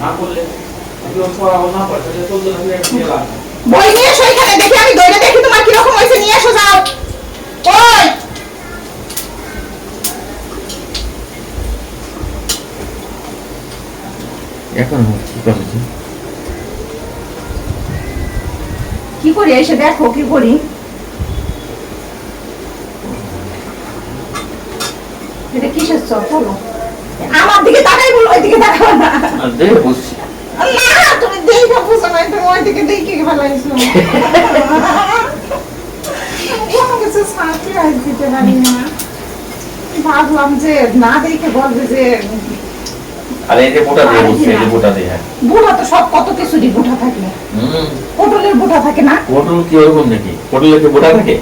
না করলে আমি ওর পড়াবো না পড়তে চলতে থাকলে একটা বই নিয়ে এসো এখানে, দেখি আমি দইটা দেখি তোমার কিরকম হয়েছে, নিয়ে এসো যাও। ওই এখন কি করছি কি করি এসে দেখো কি করি। এটা কিসের চপ বলো? আমার দিকে তাকাই বলো, ওই দিকে তাকাও না। দে বসছি না তুমি দেখে বুঝো না, তুমি ওই দিকে দেখে ফেলাইছো। কোনো কিছু সারপ্রাইজ দিতে পারি না, ভাবলাম যে না দেখে বলবে যে আরে এই যে বোটা দিয়ে বসছি, এই যে বোটা দিয়ে। বুড়া তো সব কত কিছুরই বুড়া থাকে। পটলের বুড়া থাকে না? পটল কি ওরকম নাকি? পটলের কি বোটা থাকে?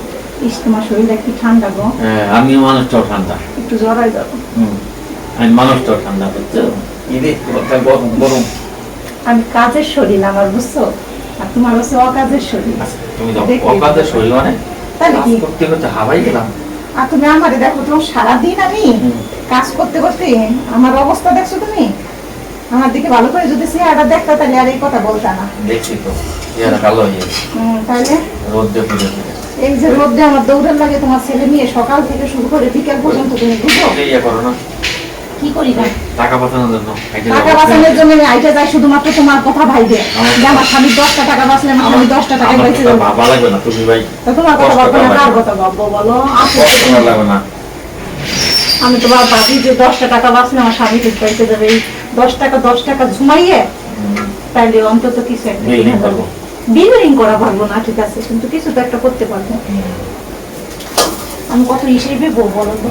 ইস তোমার শরীরটা কি ঠান্ডা গো। হ্যাঁ আমিও মানুষটাও ঠান্ডা, একটু জড়াই যাবো। আমি মানুষটাও ঠান্ডা, বুঝছো? ঈদে গরম গরম। আমি কাজের শরীর আমার, বুঝছো? আর তোমার হচ্ছে অকাজের শরীর। তুমি যাও অকাজের শরীর মানে তাহলে কি করতে করতে হাওয়াই গেলাম। আর তুমি আমারে দেখো তো, সারাদিন আমি কাজ করতে করতে আমার অবস্থা দেখছো তুমি? আমার দিকে ভালো করে যদি চেহারা দেখতা তাহলে আর এই কথা বলতা না। দেখছি তো চেহারা কালো হয়ে গেছে। তাহলে রোদ্রে পুজো এই যে রোদ্রে আমার দৌড়ের লাগে, তোমার ছেলে নিয়ে সকাল থেকে শুরু করে বিকেল পর্যন্ত তুমি বুঝো ইয়ে করো না, কি করি না? টাকা বাঁচানোর জন্য। টাকা বাঁচানোর জন্য আমি আইটা যাই শুধুমাত্র তোমার কথা ভাইবে যে আমার স্বামী 10টা টাকা বাঁচলে আমার স্বামী 10টা টাকা বেঁচে যাবে। ভালো লাগবে না তুমি ভাই, তোমার কথা বলবো না, কার কথা বলবো বলো? ভালো লাগবে না। আমি তোমার ভাবি যে 10টা টাকা বাঁচলে আমার স্বামী বেঁচে যাবে, এই 10 টাকা ঝুমাইয়ে তাইলে অন্তত কিছু একটা কিনে দেবো। বিল্ডিং করা পারবো না ঠিক আছে, কিন্তু কিছু তো একটা করতে পারবো। আমি কত হিসেবে বলো তো?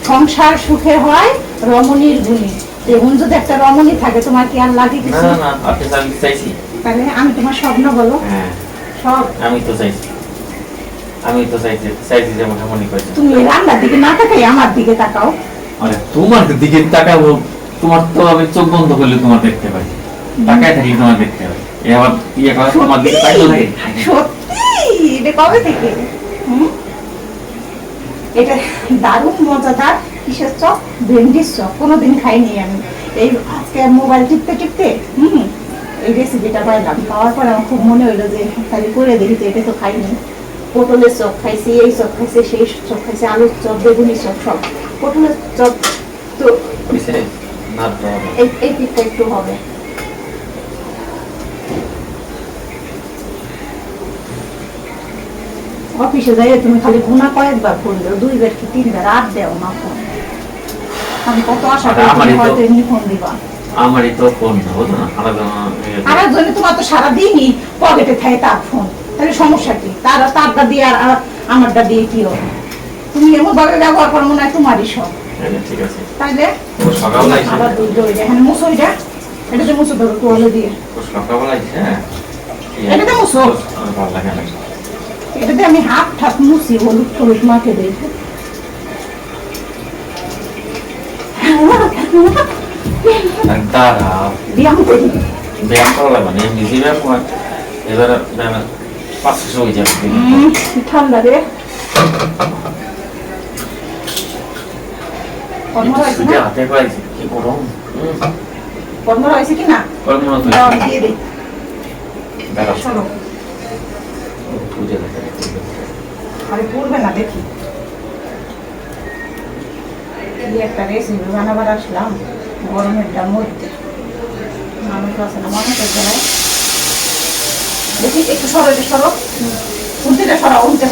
সংসার সুখে হয় রমণীর গুণে, এমন যদি একটা রমণী থাকে তোমার কি আর লাগে কিছু? না না আপনি আমি চাইছি। তাহলে আমি তোমার স্বপ্ন বলো। হ্যাঁ সব আমি তো চাইছি যে মোটামুটি করেছি। তুমি রান্নার দিকে না তাকাই আমার দিকে তাকাও। আরে তোমার দিকে তাকাবো, তোমার তো আমি চোখ বন্ধ করলে তোমার দেখতে পাই, তাকায় থাকি তোমার দেখতে পাই। এবার ইয়ে করে তোমার দিকে তাকাই লাগে। সত্যি এটা কবে থেকে? এটা দারুণ মজাদার। কিসের চপ? ভেন্ডির চপ। কোনোদিন খাইনি আমি। এই আজকে মোবাইল টিপতে টিপতে এই রেসিপিটা পাইলাম, পাওয়ার পর আমার খুব মনে হইলো যে খালি করে দেখি, তো এটা তো খাইনি। পটলের চপ খাইছি, এই চপ খাইছি, সেই চপ খাইছি, আলুর চপ, বেগুনি চপ, সব। পটলের চপ তো এই পিঠটা একটু হবে। অফিসে যাই তুমি খালি গুণা কয়েকবার ফোন দেও, 2 বার কি 3 বার, আর দেও না ফোন। আমি কত আশা করি তুমি হয়তো এমনি ফোন দিবা। আমারই তো ফোন হতো না, আরেকজনে তোমার তো সারাদিনই পকেটে থাকে তার ফোন, তাহলে সমস্যা কি? তারটা দিয়ে আর আমারটা দিয়ে কি হবে? তুমি এমন ভাবে ব্যবহার করো মনে হয় তোমারই সব। ঠিক আছে তাইলে সকালবেলায় আবার এখানে মুসইটা, এটা যে মুসো ধরো তোয়ালে দিয়ে, সকালবেলায় হ্যাঁ এটা তো মুসো, ভালো লাগে না। এটাতে আমি হাত ঠাত মুছি, হলুদ টলুদ মাখে দিই। ব্যায়াম করি, ব্যায়াম করা লাগবে না, নিজে ব্যায়াম করে এবার পাঁচ হয়ে যাবে। ঠান্ডা রে হাতে পাইছি কি গরম। কর্মরা হয়েছে কি না? দিয়ে দিই। আরে পড়বে না দেখি। একটা রেসিপি বানাবার আসলাম গরমের মধ্যে, মানুষ আছে না মানুষের জায়গায়। দেখি একটু সরো উল্টেটা সরা, উল্টে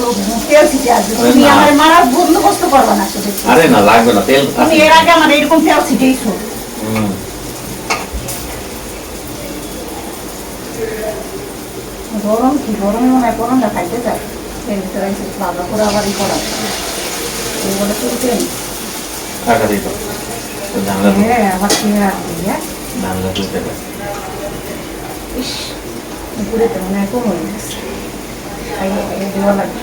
তেল ছিটে আসবে। তুমি আমার মারার বন্দোবস্ত করবা না। আরে না লাগবে না তেল, তুমি এর আগে আমার এরকম তেল ছিটেইছো। গরম কি গরমে মনে হয় গরমটা খাইতে যায়। এর ভিতরে ভালো করে আবার ই করা বলে চলতেন। হ্যাঁ আবার খেয়ে রাখবি। হ্যাঁ ইস ঘুরে তো মনে হয় কম হয়ে গেছে, দেওয়া লাগবে।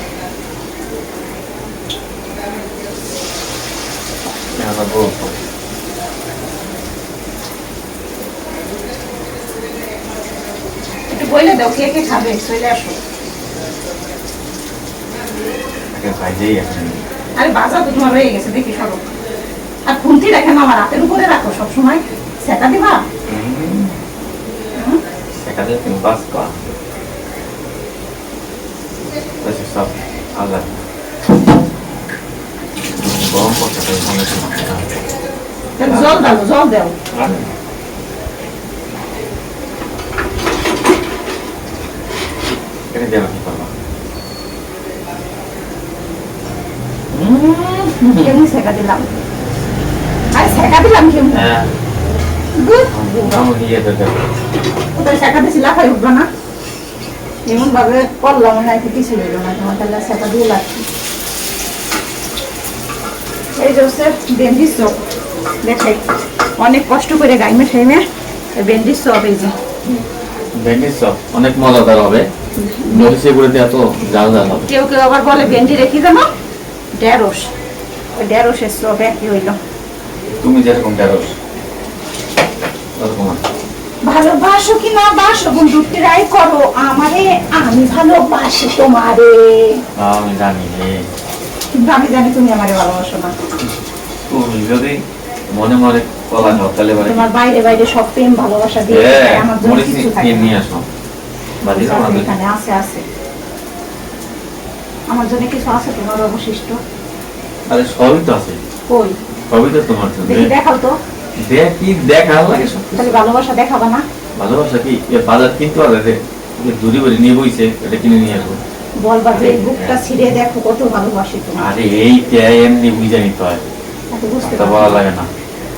একটু বইলে দাও কে কে খাবে, চলে আসো। আরে বাজার তো তোমার রয়ে গেছে, দেখি সরো। আর খুন্তি রাখেন আমার হাতের উপরে রাখো সবসময়, সেটা দিবা। কাজে তুমি বাস কর সব আল্লাহ গরম করতে জল দাও জল দাও এটা দেওয়া কি করবা কেমন শেখা দিলাম আরে শেখা দিলাম কেমন হ্যাঁ গুড আমি ইয়ে তো দেবো ওটা শেখা দিছি লাফাই উঠবা না এমন ভাবে করলাম না একটু কিছু হইল না তোমার তাহলে শেখা দিয়ে লাগছে এই যে হচ্ছে বেন্ডির চপ দেখাই অনেক কষ্ট করে গাইমে ঠাইমে বেন্ডির চপ এই যে ভেন্ডির চপ অনেক মজাদার হবে মরিচে গুঁড়োতে এত ঝাল ঝাল হবে কেউ কেউ আবার বলে ভেন্ডি রেখে জানো ঢেঁড়স ওই ঢেঁড়সের চপ একই হইল তুমি যেরকম ঢেঁড়স ওরকম আছে। ভালোবাসো কি না বাসো বন্ধু ট্রাই করো আমারে আমি ভালোবাসি তোমারে আমি জানি রে কিন্তু আমি জানি তুমি আমারে ভালোবাসো না তুমি যদি মনে মনে কলা খাও তাহলে বলে তোমার বাইরে বাইরে সব প্রেম ভালোবাসা দিয়ে আমার জন্য মরিচ কিছু থাকে নিয়ে আসো বাড়ি না। আমাদের এখানে আছে আছে আমার জন্য কিছু আছে তোমার অবশিষ্ট আরে সবই তো আছে কই সবই তো তোমার জন্য দেখি দেখাও তো দেখি দেখা লাগে সব তাহলে ভালোবাসা দেখাবা না ভালোবাসা কি এ বাজার কিনতে হবে রে দূরে বাড়ি নিয়ে বইছে এটা কিনে নিয়ে আসবো বলবা যে বুকটা ছিঁড়ে দেখো কত ভালোবাসি তোমার আরে এই এমনি বুঝে নিতে হয় এত বুঝতে তা বলা লাগে না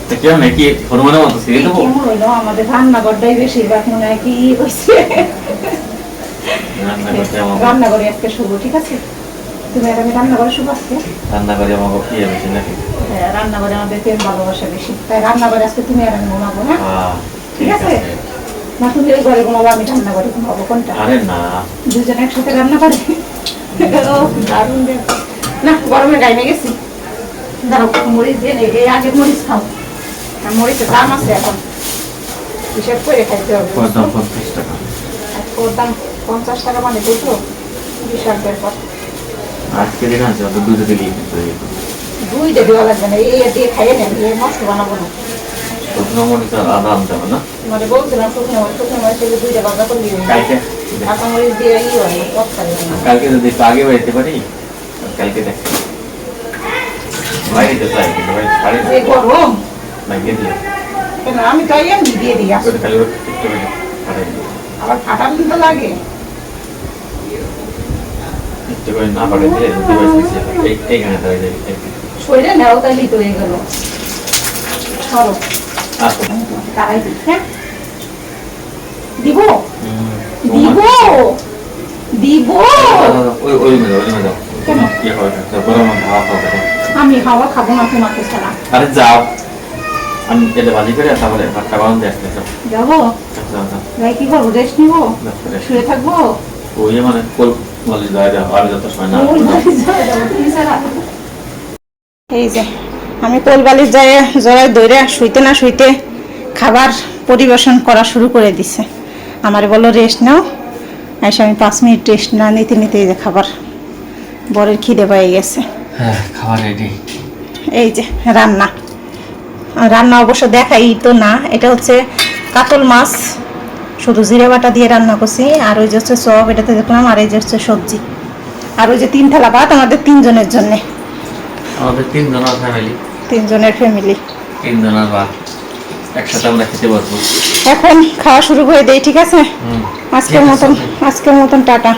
তো কেউ নাকি হনুমানের মতো ছিঁড়ে দেবো কেমন হইলো আমাদের রান্নাঘরটাই বেশিরভাগ মনে হয় কি হয়েছে রান্না করতে আমার রান্নাঘরে আজকে শুভ ঠিক আছে তুমি আর আমি রান্নাঘরে শুভ আজকে রান্না করে আমাকে কি বেশি নাকি রান্নাঘরে আমাদের প্রেম ভালোবাসা বেশি তাই রান্নাঘরে আজকে তুমি আর আমি ঘুমাবো না ঠিক আছে না তুমি ওই ঘরে ঘুমাবো আমি রান্নাঘরে ঘুমাবো কোনটা আরে না দুজন একসাথে রান্না করে ও, দারুণ রে। না গরমে গাইনে গেছি দাঁড়াও মরিচ দিয়ে নেই এই আগে মরিচ খাও আর মরিচের দাম আছে এখন হিসাব করে খাইতে হবে কত 50 টাকা আর ওর দাম 50 টাকা মানে বুঝলো বিশাল ব্যাপার আজকে দিন আছে অত দুধ দিলি কিন্তু দুইটা দেওয়া লাগবে না এই দিয়ে খাইয়ে নেন এই নষ্ট বানাবো না শুকনো মরিচ আর আদা আনতে হবে না মানে বলছিলাম শুকনো মরিচ থেকে দুইটা বাজা করে দিয়ে কালকে কাঁচা মরিচ দিয়ে ই হয় তরকারি হয় না। কালকে যদি একটু আগে বাড়িতে পারি কালকে দেখ বাইরে যাই কিন্তু ভাই সাড়ে যে গরম লাগিয়ে দিলে কেন আমি তো এমনি দিয়ে দিই আসলে ওটা খালি একটু বেশি ফাটাই দিলে আবার ফাটার তো লাগে একটু করে না ফাটাই দিলে এইখানে দাঁড়িয়ে যাবে শরীরে নেও তাইলেই তো হয়ে গেল সরো আসো তারাই দিই হ্যাঁ দিব তোমার- দিব দিব ওই মেয়ে যাও কেন? ইয়ে হবে গরম হাওয়া খাবে আমি হাওয়া খাবো না তোমাকে ছাড়া আরে যাও আমি এটা বাজি করে তারপরে ভাতটা বানান দিয়ে আসতে যাও যাবো যাও যাও ভাই কি করবো রেস্ট নিবো যাও শুয়ে থাকবো ওই মানে কোল বলি যায় আর যত সময় না ওই বাড়ি যাওয়া যাবো, তুমি ছাড়া। এই যে আমি কোল বালিশ যায় জড়ায় দৌড়ে শুইতে না শুইতে খাবার পরিবেশন করা শুরু করে দিছে আমার বললো রেস্ট নাও এসে আমি 5 মিনিট রেস্ট না নিতে নিতে এই যে খাবার বরের খিদে পেয়ে গেছে হ্যাঁ খাবার রেডি এই যে রান্না রান্না অবশ্য দেখাই তো না এটা হচ্ছে কাতল মাছ শুধু জিরে বাটা দিয়ে রান্না করছি আর ওই যে হচ্ছে সব এটাতে দেখলাম আর এই যে হচ্ছে সবজি আর ওই যে 3 থালা ভাত আমাদের 3 জনের জন্য আমাদের 3 জনের ফ্যামিলি 3 জনের ফ্যামিলি 3 জনের ভাত একসাথে আমরা খেতে বসবো এখন খাওয়া শুরু করে দেই ঠিক আছে হুম আজকের মতন টাটা